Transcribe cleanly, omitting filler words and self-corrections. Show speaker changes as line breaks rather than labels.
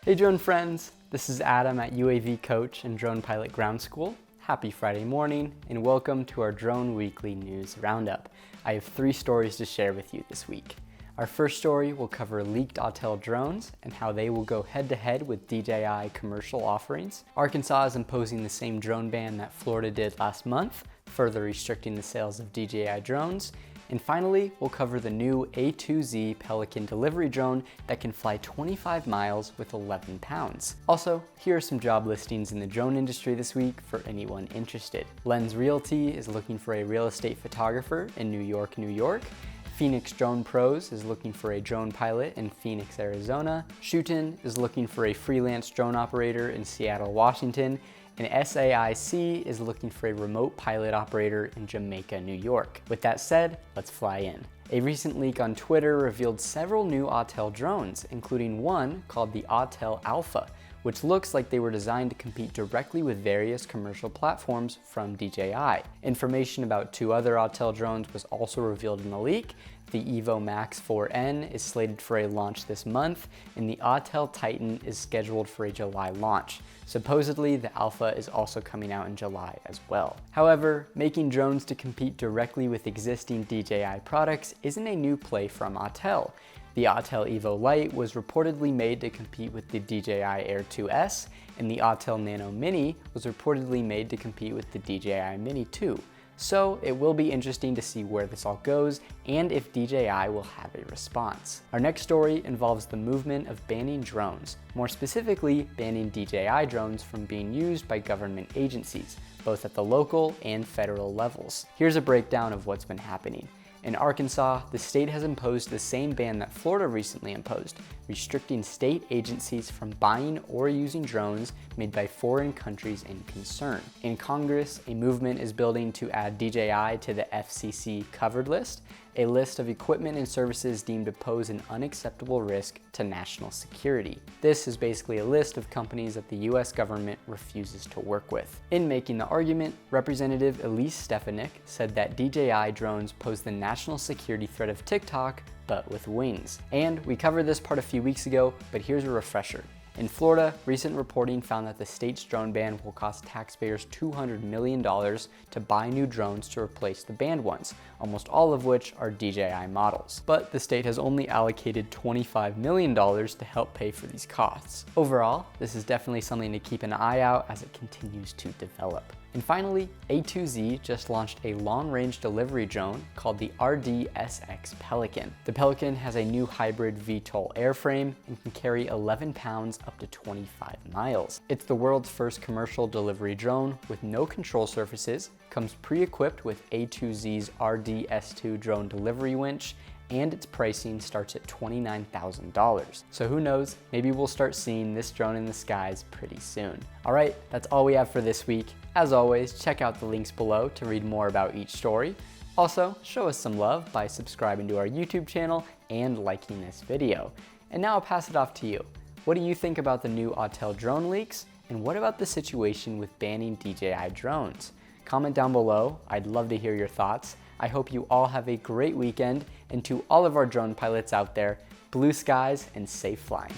Hey drone friends, this is Adam at UAV Coach and Drone Pilot Ground School. Happy Friday morning and welcome to our Drone Weekly News Roundup. I have 3 stories to share with you this week. Our first story will cover leaked Autel drones and how they will go head-to-head with DJI commercial offerings. Arkansas is imposing the same drone ban that Florida did last month, further restricting the sales of DJI drones. And finally, we'll cover the new A2Z Pelican delivery drone that can fly 25 miles with 11 pounds. Also, here are some job listings in the drone industry this week for anyone interested. Lens Realty is looking for a real estate photographer in New York, New York. Phoenix Drone Pros is looking for a drone pilot in Phoenix, Arizona. Shootin is looking for a freelance drone operator in Seattle, Washington. And SAIC is looking for a remote pilot operator in Jamaica, New York. With that said, let's fly in. A recent leak on Twitter revealed several new Autel drones, including one called the Autel Alpha, which looks like they were designed to compete directly with various commercial platforms from DJI. Information about 2 other Autel drones was also revealed in the leak. The Evo Max 4N is slated for a launch this month, and the Autel Titan is scheduled for a July launch. Supposedly, the Alpha is also coming out in July as well. However, making drones to compete directly with existing DJI products isn't a new play from Autel. The Autel Evo Lite was reportedly made to compete with the DJI Air 2S, and the Autel Nano Mini was reportedly made to compete with the DJI Mini 2. So it will be interesting to see where this all goes and if DJI will have a response. Our next story involves the movement of banning drones, more specifically banning DJI drones from being used by government agencies, both at the local and federal levels. Here's a breakdown of what's been happening. In Arkansas, the state has imposed the same ban that Florida recently imposed, restricting state agencies from buying or using drones made by foreign countries in concern. In Congress, a movement is building to add DJI to the FCC covered list, a list of equipment and services deemed to pose an unacceptable risk to national security. This is basically a list of companies that the US government refuses to work with. In making the argument, Representative Elise Stefanik said that DJI drones pose the national security threat of TikTok, but with wings. And we covered this part a few weeks ago, but here's a refresher. In Florida, recent reporting found that the state's drone ban will cost taxpayers $200 million to buy new drones to replace the banned ones, almost all of which are DJI models. But the state has only allocated $25 million to help pay for these costs. Overall, this is definitely something to keep an eye out as it continues to develop. And finally, A2Z just launched a long-range delivery drone called the RD-SX Pelican. The Pelican has a new hybrid VTOL airframe and can carry 11 pounds up to 25 miles. It's the world's first commercial delivery drone with no control surfaces, comes pre-equipped with A2Z's RD-S2 drone delivery winch, and its pricing starts at $29,000. So who knows, maybe we'll start seeing this drone in the skies pretty soon. All right, that's all we have for this week. As always, check out the links below to read more about each story. Also, show us some love by subscribing to our YouTube channel and liking this video. And now I'll pass it off to you. What do you think about the new Autel drone leaks? And what about the situation with banning DJI drones? Comment down below, I'd love to hear your thoughts. I hope you all have a great weekend, and to all of our drone pilots out there, blue skies and safe flying.